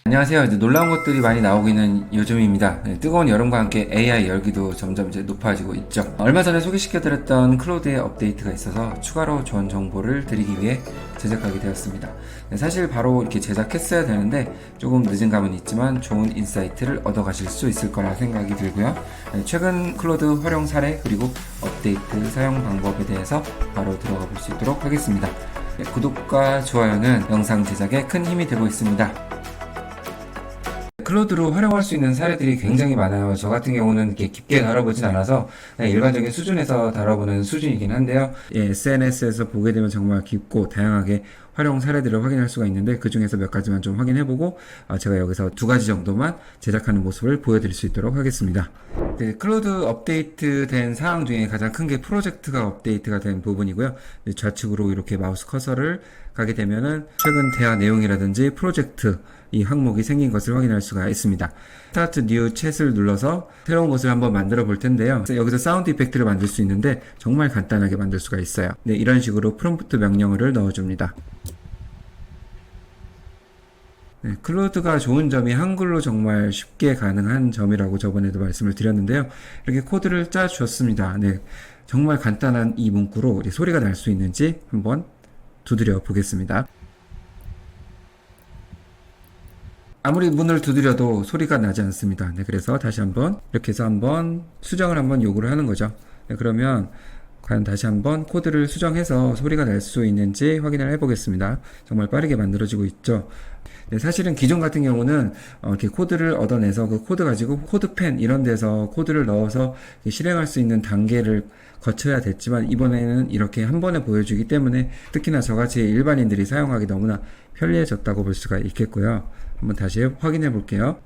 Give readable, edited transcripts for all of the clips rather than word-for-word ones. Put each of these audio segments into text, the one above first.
안녕하세요. 이제 놀라운 것들이 많이 나오고 있는 요즘입니다. 뜨거운 여름과 함께 AI 열기도 점점 이제 높아지고 있죠. 얼마 전에 소개시켜드렸던 클로드의 업데이트가 있어서 추가로 좋은 정보를 드리기 위해 제작하게 되었습니다. 사실 바로 이렇게 제작했어야 되는데 조금 늦은 감은 있지만 좋은 인사이트를 얻어가실 수 있을 거라 생각이 들고요. 최근 클로드 활용 사례 그리고 업데이트 사용 방법에 대해서 바로 들어가 볼 수 있도록 하겠습니다. 구독과 좋아요는 영상 제작에 큰 힘이 되고 있습니다. 클로드로 활용할 수 있는 사례들이 굉장히 많아요. 저 같은 경우는 이렇게 깊게 다뤄보진 않아서 일반적인 수준에서 다뤄보는 수준이긴 한데요. SNS에서 보게 되면 정말 깊고 다양하게 활용 사례들을 확인할 수가 있는데 그 중에서 몇 가지만 좀 확인해보고 제가 여기서 두 가지 정도만 제작하는 모습을 보여드릴 수 있도록 하겠습니다. 클로드 업데이트 된 사항 중에 가장 큰 게 프로젝트가 업데이트가 된 부분이고요. 좌측으로 이렇게 마우스 커서를 가게 되면은 최근 대화 내용이라든지 프로젝트 이 항목이 생긴 것을 확인할 수가 있습니다. 스타트 뉴 챗을 눌러서 새로운 것을 한번 만들어 볼 텐데요. 여기서 사운드 이펙트를 만들 수 있는데 정말 간단하게 만들 수가 있어요. 이런 식으로 프롬프트 명령어를 넣어줍니다. 클로드가 좋은 점이 한글로 정말 쉽게 가능한 점이라고 저번에도 말씀을 드렸는데요. 이렇게 코드를 짜주었습니다. 정말 간단한 이 문구로 소리가 날 수 있는지 한번 두드려 보겠습니다. 아무리 문을 두드려도 소리가 나지 않습니다. 그래서 다시 한번 이렇게 해서 한번 수정을 한번 요구를 하는 거죠. 그러면 과연 다시 한번 코드를 수정해서 소리가 날 수 있는지 확인을 해보겠습니다. 정말 빠르게 만들어지고 있죠. 사실은 기존 같은 경우는 이렇게 코드를 얻어내서 그 코드 가지고 코드펜 이런 데서 코드를 넣어서 실행할 수 있는 단계를 거쳐야 됐지만 이번에는 이렇게 한 번에 보여주기 때문에 특히나 저같이 일반인들이 사용하기 너무나 편리해졌다고 볼 수가 있겠고요. 한번 다시 확인해 볼게요.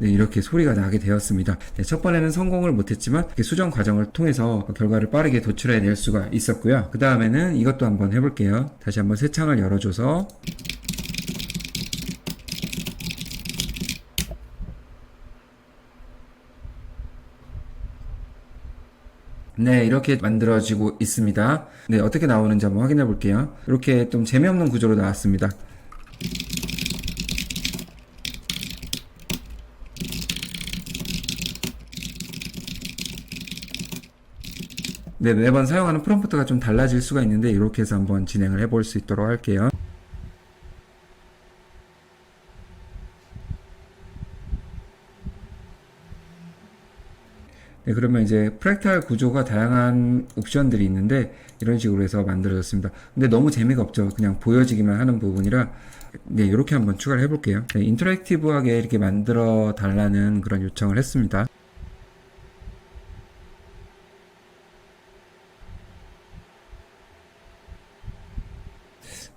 이렇게 소리가 나게 되었습니다. 첫 번에는 성공을 못했지만 수정 과정을 통해서 결과를 빠르게 도출해낼 수가 있었고요. 그 다음에는 이것도 한번 해볼게요. 다시 한번 새 창을 열어줘서 이렇게 만들어지고 있습니다. 어떻게 나오는지 한번 확인해 볼게요. 이렇게 좀 재미없는 구조로 나왔습니다. 매번 사용하는 프롬프트가 좀 달라질 수가 있는데 이렇게 해서 한번 진행을 해볼 수 있도록 할게요. 그러면 이제 프랙탈 구조가 다양한 옵션들이 있는데 이런 식으로 해서 만들어졌습니다. 근데 너무 재미가 없죠. 그냥 보여지기만 하는 부분이라 이렇게 한번 추가를 해볼게요. 인터랙티브하게 이렇게 만들어 달라는 그런 요청을 했습니다.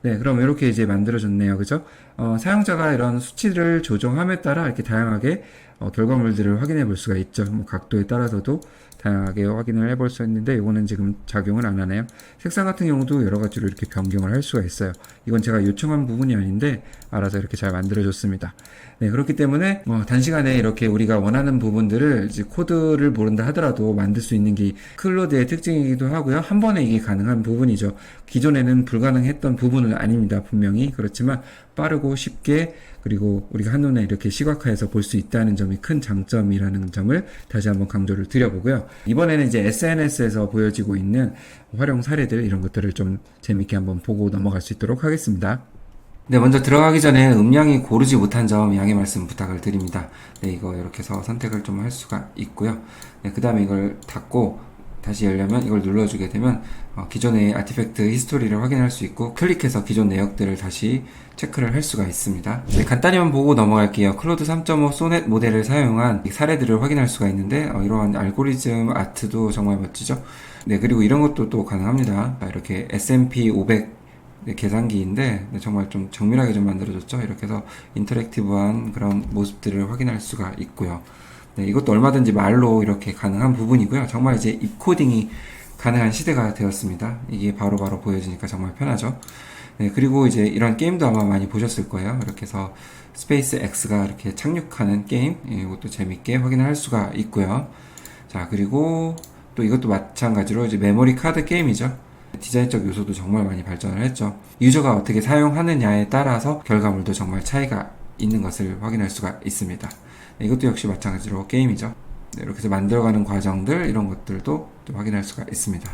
그럼 이렇게 이제 만들어졌네요. 그죠? 사용자가 이런 수치를 조정함에 따라 이렇게 다양하게 결과물들을 확인해 볼 수가 있죠. 각도에 따라서도 다양하게 확인을 해볼 수 있는데 이거는 지금 작용을 안 하네요. 색상 같은 경우도 여러 가지로 이렇게 변경을 할 수가 있어요. 이건 제가 요청한 부분이 아닌데 알아서 이렇게 잘 만들어줬습니다. 그렇기 때문에 단시간에 이렇게 우리가 원하는 부분들을 이제 코드를 모른다 하더라도 만들 수 있는 게 클로드의 특징이기도 하고요. 한 번에 이게 가능한 부분이죠. 기존에는 불가능했던 부분은 아닙니다. 분명히 그렇지만 빠르고 쉽게 그리고 우리가 한눈에 이렇게 시각화해서 볼 수 있다는 점이 큰 장점이라는 점을 다시 한번 강조를 드려보고요. 이번에는 이제 SNS에서 보여지고 있는 활용 사례들 이런 것들을 좀 재밌게 한번 보고 넘어갈 수 있도록 하겠습니다. 먼저 들어가기 전에 음량이 고르지 못한 점 양해 말씀 부탁을 드립니다. 이거 이렇게 해서 선택을 좀 할 수가 있고요. 그 다음에 이걸 닫고 다시 열려면 이걸 눌러주게 되면 기존의 아티팩트 히스토리를 확인할 수 있고 클릭해서 기존 내역들을 다시 체크를 할 수가 있습니다. 간단히만 보고 넘어갈게요. 클로드 3.5 소넷 모델을 사용한 사례들을 확인할 수가 있는데 이러한 알고리즘 아트도 정말 멋지죠. 그리고 이런 것도 또 가능합니다. 이렇게 S&P 500 계산기인데 정말 좀 정밀하게 좀 만들어졌죠. 이렇게 해서 인터랙티브한 그런 모습들을 확인할 수가 있고요. 이것도 얼마든지 말로 이렇게 가능한 부분이고요. 정말 이제 입코딩이 가능한 시대가 되었습니다. 이게 바로바로 보여지니까 정말 편하죠. 그리고 이제 이런 게임도 아마 많이 보셨을 거예요. 이렇게 해서 스페이스 X가 이렇게 착륙하는 게임, 이것도 재밌게 확인할 수가 있고요. 자, 그리고 또 이것도 마찬가지로 이제 메모리 카드 게임이죠. 디자인적 요소도 정말 많이 발전을 했죠. 유저가 어떻게 사용하느냐에 따라서 결과물도 정말 차이가 있는 것을 확인할 수가 있습니다. 이것도 역시 마찬가지로 게임이죠. 네, 이렇게 해서 만들어가는 과정들 이런 것들도 또 확인할 수가 있습니다.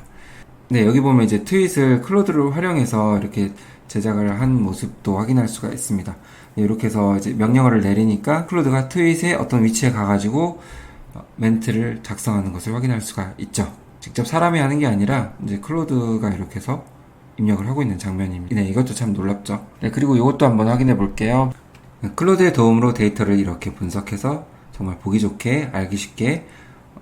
네, 여기 보면 이제 트윗을 클로드를 활용해서 이렇게 제작을 한 모습도 확인할 수가 있습니다. 네, 이렇게 해서 이제 명령어를 내리니까 클로드가 트윗의 어떤 위치에 가가지고 멘트를 작성하는 것을 확인할 수가 있죠. 직접 사람이 하는 게 아니라 이제 클로드가 이렇게 해서 입력을 하고 있는 장면입니다. 네, 이것도 참 놀랍죠. 네, 그리고 이것도 한번 확인해 볼게요. 클로드의 도움으로 데이터를 이렇게 분석해서 정말 보기 좋게 알기 쉽게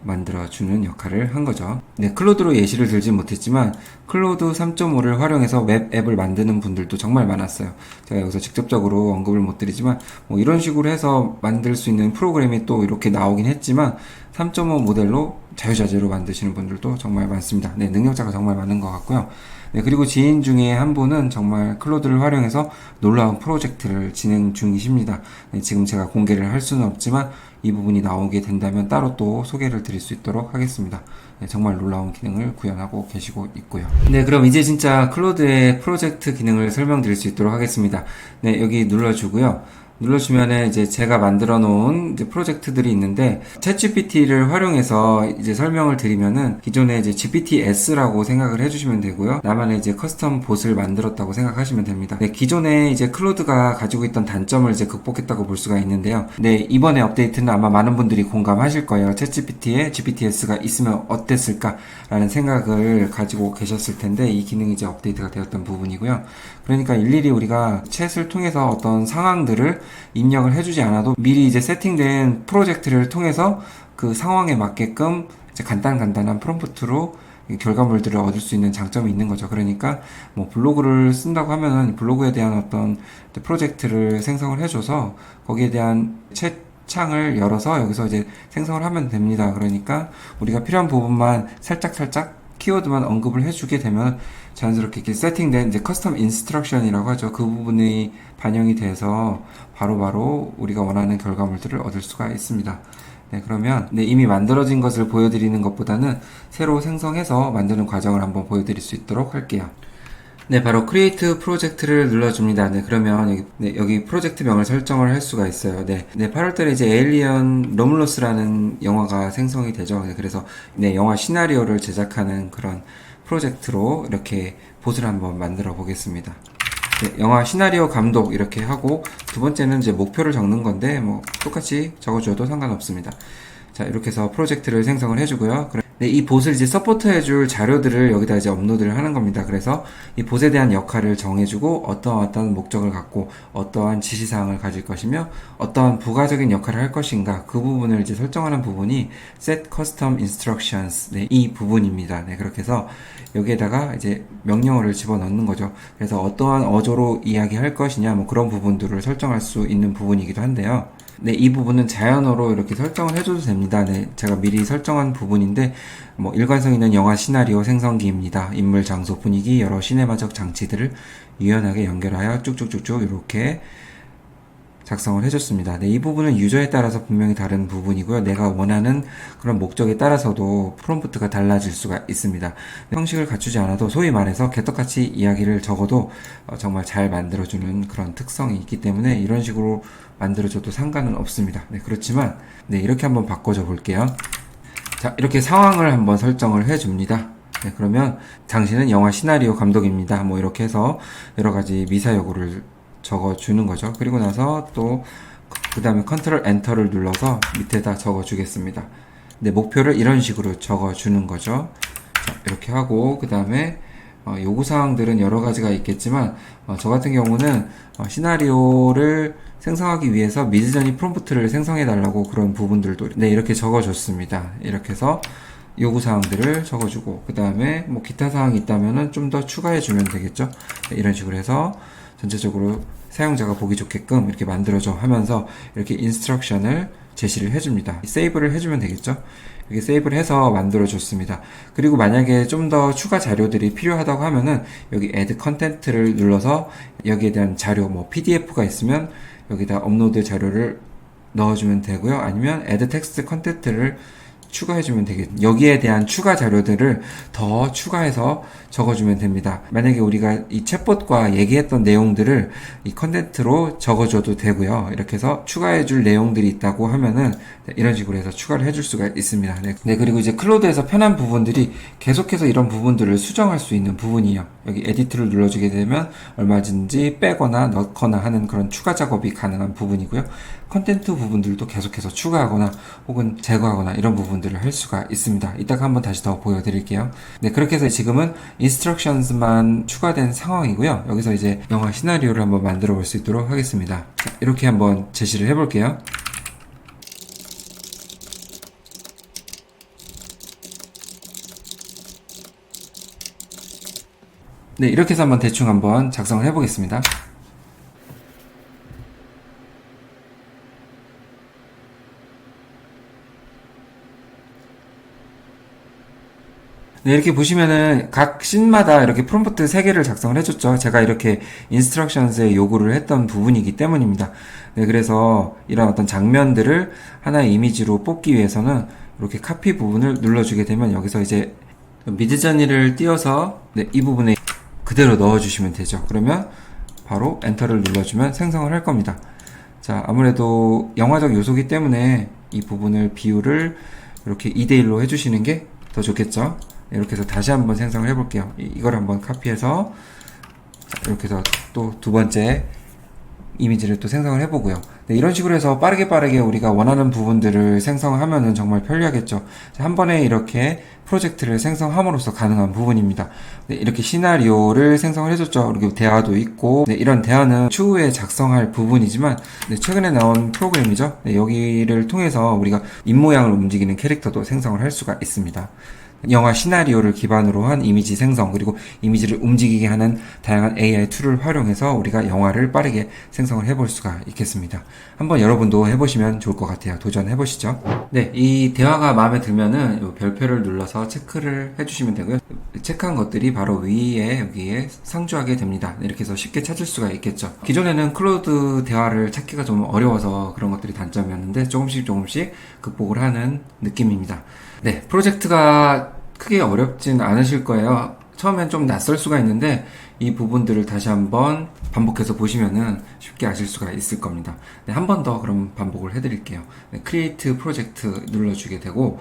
만들어주는 역할을 한 거죠. 네, 클로드로 예시를 들지 못했지만 클로드 3.5를 활용해서 웹 앱을 만드는 분들도 정말 많았어요. 제가 여기서 직접적으로 언급을 못 드리지만 뭐 이런 식으로 해서 만들 수 있는 프로그램이 또 이렇게 나오긴 했지만 3.5 모델로 자유자재로 만드시는 분들도 정말 많습니다. 네, 능력자가 정말 많은 것 같고요. 네, 그리고 지인 중에 한 분은 정말 클로드를 활용해서 놀라운 프로젝트를 진행 중이십니다. 네, 지금 제가 공개를 할 수는 없지만 이 부분이 나오게 된다면 따로 또 소개를 드릴 수 있도록 하겠습니다. 네, 정말 놀라운 기능을 구현하고 계시고 있고요. 네, 그럼 이제 진짜 클로드의 프로젝트 기능을 설명드릴 수 있도록 하겠습니다. 네, 여기 눌러주고요. 눌러주면은 이제 제가 만들어 놓은 이제 프로젝트들이 있는데 챗GPT를 활용해서 이제 설명을 드리면은 기존에 이제 GPT-S라고 생각을 해주시면 되고요. 나만의 이제 커스텀 봇을 만들었다고 생각하시면 됩니다. 네, 기존에 이제 클로드가 가지고 있던 단점을 이제 극복했다고 볼 수가 있는데요. 네, 이번에 업데이트는 아마 많은 분들이 공감하실 거예요. 챗GPT에 GPT-S가 있으면 어땠을까라는 생각을 가지고 계셨을 텐데 이 기능이 이제 업데이트가 되었던 부분이고요. 그러니까 일일이 우리가 챗을 통해서 어떤 상황들을 입력을 해주지 않아도 미리 이제 세팅된 프로젝트를 통해서 그 상황에 맞게끔 이제 간단한 프롬프트로 결과물들을 얻을 수 있는 장점이 있는 거죠. 그러니까 뭐 블로그를 쓴다고 하면은 블로그에 대한 어떤 프로젝트를 생성을 해줘서 거기에 대한 챗 창을 열어서 여기서 이제 생성을 하면 됩니다. 그러니까 우리가 필요한 부분만 살짝 키워드만 언급을 해주게 되면 자연스럽게 이렇게 세팅된 이제 커스텀 인스트럭션이라고 하죠. 그 부분이 반영이 돼서 바로바로 우리가 원하는 결과물들을 얻을 수가 있습니다. 네, 그러면 네, 이미 만들어진 것을 보여드리는 것보다는 새로 생성해서 만드는 과정을 한번 보여드릴 수 있도록 할게요. 네, 바로 크리에이트 프로젝트를 눌러줍니다. 네, 그러면 여기 프로젝트명을 설정을 할 수가 있어요. 네, 8월달에 이제 에일리언 로뮬러스라는 영화가 생성이 되죠. 네, 그래서 네, 영화 시나리오를 제작하는 그런 프로젝트로 이렇게 봇을 한번 만들어 보겠습니다. 네, 영화 시나리오 감독 이렇게 하고 두 번째는 이제 목표를 적는 건데 뭐 똑같이 적어줘도 상관없습니다. 자, 이렇게 해서 프로젝트를 생성을 해주고요. 네, 이 봇을 이제 서포트해줄 자료들을 여기다 이제 업로드를 하는 겁니다. 그래서 이 봇에 대한 역할을 정해주고 어떠한 목적을 갖고 어떠한 지시사항을 가질 것이며 어떠한 부가적인 역할을 할 것인가 그 부분을 이제 설정하는 부분이 set custom instructions 네, 이 부분입니다. 네, 그렇게 해서 여기에다가 이제 명령어를 집어넣는 거죠. 그래서 어떠한 어조로 이야기할 것이냐 뭐 그런 부분들을 설정할 수 있는 부분이기도 한데요. 네, 이 부분은 자연어로 이렇게 설정을 해줘도 됩니다. 네, 제가 미리 설정한 부분인데, 뭐, 일관성 있는 영화 시나리오 생성기입니다. 인물, 장소, 분위기, 여러 시네마적 장치들을 유연하게 연결하여 쭉쭉쭉쭉 이렇게 작성을 해줬습니다. 네, 이 부분은 유저에 따라서 분명히 다른 부분이고요. 내가 원하는 그런 목적에 따라서도 프롬프트가 달라질 수가 있습니다. 형식을 갖추지 않아도 소위 말해서 개떡같이 이야기를 적어도 정말 잘 만들어주는 그런 특성이 있기 때문에 이런 식으로 만들어줘도 상관은 없습니다. 네, 그렇지만 네, 이렇게 한번 바꿔줘 볼게요. 자, 이렇게 상황을 한번 설정을 해줍니다. 네, 그러면 당신은 영화 시나리오 감독입니다. 뭐 이렇게 해서 여러 가지 미사 여구를 적어주는 거죠. 그리고 나서 또 그 다음에 컨트롤 엔터를 눌러서 밑에다 적어주겠습니다. 네, 목표를 이런 식으로 적어주는 거죠. 자, 이렇게 하고 그 다음에 요구사항들은 여러 가지가 있겠지만 저 같은 경우는 시나리오를 생성하기 위해서 미드저니 프롬프트를 생성해 달라고 그런 부분들도 네, 이렇게 적어줬습니다. 이렇게 해서 요구사항들을 적어주고 그 다음에 뭐 기타 사항이 있다면은 좀 더 추가해 주면 되겠죠. 네, 이런 식으로 해서 전체적으로 사용자가 보기 좋게끔 이렇게 만들어줘 하면서 이렇게 인스트럭션을 제시를 해줍니다. 세이브를 해주면 되겠죠. 이렇게 세이브를 해서 만들어줬습니다. 그리고 만약에 좀 더 추가 자료들이 필요하다고 하면은 여기 add content를 눌러서 여기에 대한 자료 뭐 PDF가 있으면 여기다 업로드 자료를 넣어주면 되고요. 아니면 add text content를 추가해주면 되겠죠. 여기에 대한 추가 자료들을 더 추가해서 적어주면 됩니다. 만약에 우리가 이 챗봇과 얘기했던 내용들을 이 컨텐트로 적어줘도 되고요. 이렇게 해서 추가해줄 내용들이 있다고 하면은 이런 식으로 해서 추가를 해줄 수가 있습니다. 네, 그리고 이제 클로드에서 편한 부분들이 계속해서 이런 부분들을 수정할 수 있는 부분이에요. 여기 에디트를 눌러주게 되면 얼마든지 빼거나 넣거나 하는 그런 추가 작업이 가능한 부분이고요. 컨텐트 부분들도 계속해서 추가하거나 혹은 제거하거나 이런 부분들을 할 수가 있습니다. 이따가 한번 다시 더 보여드릴게요. 네, 그렇게 해서 지금은 instructions만 추가된 상황이고요. 여기서 이제 영화 시나리오를 한번 만들어 볼 수 있도록 하겠습니다. 자, 이렇게 한번 제시를 해볼게요. 네, 이렇게 해서 한번 대충 한번 작성을 해보겠습니다. 네, 이렇게 보시면은 각 씬마다 이렇게 프롬프트 3개를 작성을 해줬죠. 제가 이렇게 인스트럭션스에 요구를 했던 부분이기 때문입니다. 네, 그래서 이런 어떤 장면들을 하나의 이미지로 뽑기 위해서는 이렇게 카피 부분을 눌러주게 되면 여기서 이제 미드저니를 띄워서 네, 이 부분에 그대로 넣어주시면 되죠. 그러면 바로 엔터를 눌러주면 생성을 할 겁니다. 자, 아무래도 영화적 요소기 때문에 이 부분을 비율을 이렇게 2대1로 해주시는 게 더 좋겠죠. 이렇게 해서 다시 한번 생성을 해볼게요. 이걸 한번 카피해서 이렇게 해서 또 두 번째 이미지를 또 생성을 해보고요. 네, 이런 식으로 해서 빠르게 우리가 원하는 부분들을 생성하면은 정말 편리하겠죠. 한 번에 이렇게 프로젝트를 생성함으로써 가능한 부분입니다. 네, 이렇게 시나리오를 생성을 해줬죠. 그리고 대화도 있고, 네, 이런 대화는 추후에 작성할 부분이지만, 네, 최근에 나온 프로그램이죠. 네, 여기를 통해서 우리가 입모양을 움직이는 캐릭터도 생성을 할 수가 있습니다. 영화 시나리오를 기반으로 한 이미지 생성, 그리고 이미지를 움직이게 하는 다양한 AI 툴을 활용해서 우리가 영화를 빠르게 생성을 해볼 수가 있겠습니다. 한번 여러분도 해보시면 좋을 것 같아요. 도전해보시죠. 네, 이 대화가 마음에 들면은 이 별표를 눌러서 체크를 해주시면 되고요. 체크한 것들이 바로 위에 여기에 상주하게 됩니다. 이렇게 해서 쉽게 찾을 수가 있겠죠. 기존에는 클로드 대화를 찾기가 좀 어려워서 그런 것들이 단점이었는데 조금씩 극복을 하는 느낌입니다. 네, 프로젝트가 크게 어렵진 않으실 거예요. 처음엔 좀 낯설 수가 있는데 이 부분들을 다시 한번 반복해서 보시면은 쉽게 아실 수가 있을 겁니다. 네, 한 번 더 그럼 반복을 해드릴게요. 네, 크리에이트 프로젝트 눌러주게 되고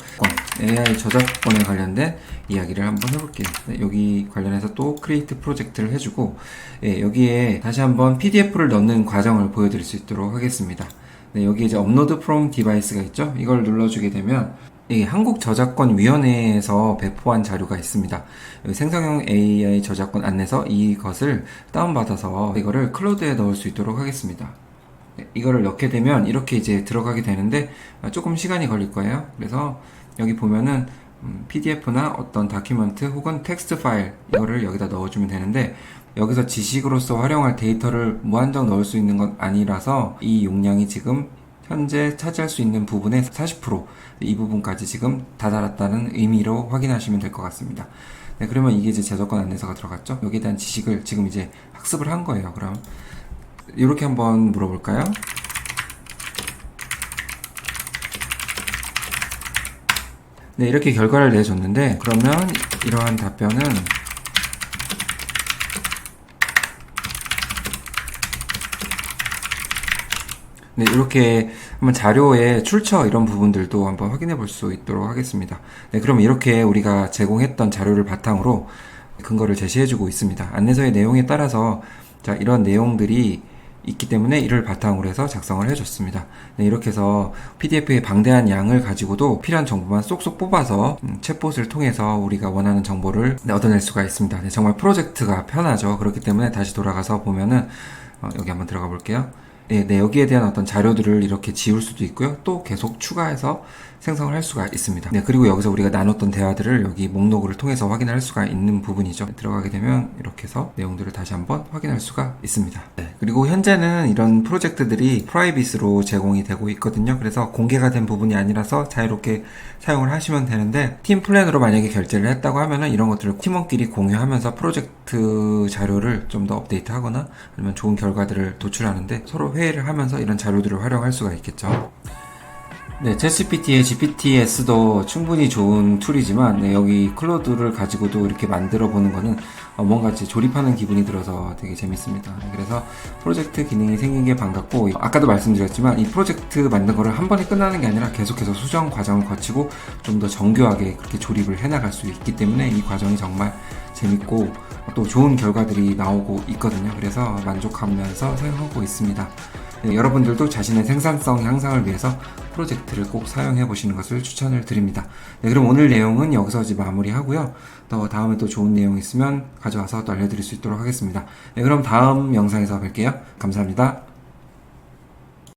AI 저작권에 관련된 이야기를 한번 해볼게요. 네, 여기 관련해서 또 크리에이트 프로젝트를 해주고 네, 여기에 다시 한번 PDF를 넣는 과정을 보여드릴 수 있도록 하겠습니다. 네, 여기 이제 업로드 프롬 디바이스가 있죠. 이걸 눌러주게 되면 한국저작권위원회에서 배포한 자료가 있습니다. 생성형 AI 저작권 안내서 이것을 다운받아서 이거를 클로드에 넣을 수 있도록 하겠습니다. 이거를 넣게 되면 이렇게 이제 들어가게 되는데 조금 시간이 걸릴 거예요. 그래서 여기 보면은 PDF나 어떤 다큐멘트 혹은 텍스트 파일 이거를 여기다 넣어주면 되는데 여기서 지식으로서 활용할 데이터를 무한정 넣을 수 있는 건 아니라서 이 용량이 지금 현재 차지할 수 있는 부분의 40%이 부분까지 지금 다다랐다는 의미로 확인하시면 될 것 같습니다. 네, 그러면 이게 이제 저작권 안내서가 들어갔죠? 여기에 대한 지식을 지금 이제 학습을 한 거예요. 그럼 이렇게 한번 물어볼까요? 네, 이렇게 결과를 내줬는데 그러면 이러한 답변은 네, 이렇게 한번 자료의 출처 이런 부분들도 한번 확인해 볼 수 있도록 하겠습니다. 네, 그럼 이렇게 우리가 제공했던 자료를 바탕으로 근거를 제시해 주고 있습니다. 안내서의 내용에 따라서 자, 이런 내용들이 있기 때문에 이를 바탕으로 해서 작성을 해줬습니다. 네, 이렇게 해서 PDF의 방대한 양을 가지고도 필요한 정보만 쏙쏙 뽑아서 챗봇을 통해서 우리가 원하는 정보를 얻어낼 수가 있습니다. 네, 정말 프로젝트가 편하죠. 그렇기 때문에 다시 돌아가서 보면은 여기 한번 들어가 볼게요. 네, 여기에 대한 어떤 자료들을 이렇게 지울 수도 있고요. 또 계속 추가해서 생성을 할 수가 있습니다. 네, 그리고 여기서 우리가 나눴던 대화들을 여기 목록을 통해서 확인할 수가 있는 부분이죠. 들어가게 되면 이렇게 해서 내용들을 다시 한번 확인할 수가 있습니다. 네, 그리고 현재는 이런 프로젝트들이 프라이빗으로 제공이 되고 있거든요. 그래서 공개가 된 부분이 아니라서 자유롭게 사용을 하시면 되는데 팀 플랜으로 만약에 결제를 했다고 하면은 이런 것들을 팀원끼리 공유하면서 프로젝트 자료를 좀 더 업데이트하거나 아니면 좋은 결과들을 도출하는데 서로 회의를 하면서 이런 자료들을 활용할 수가 있겠죠. 네, 챗GPT의 GPTS도 충분히 좋은 툴이지만, 네, 여기 클로드를 가지고도 이렇게 만들어 보는 거는 뭔가 이제 조립하는 기분이 들어서 되게 재밌습니다. 네, 그래서 프로젝트 기능이 생긴 게 반갑고, 아까도 말씀드렸지만 이 프로젝트 만든 거를 한 번에 끝나는 게 아니라 계속해서 수정 과정을 거치고 좀 더 정교하게 그렇게 조립을 해나갈 수 있기 때문에 이 과정이 정말 재밌고 또 좋은 결과들이 나오고 있거든요. 그래서 만족하면서 사용하고 있습니다. 네, 여러분들도 자신의 생산성 향상을 위해서 프로젝트를 꼭 사용해 보시는 것을 추천을 드립니다. 네, 그럼 오늘 내용은 여기서 이제 마무리하고요. 또 다음에 또 좋은 내용 있으면 가져와서 또 알려드릴 수 있도록 하겠습니다. 네, 그럼 다음 영상에서 뵐게요. 감사합니다.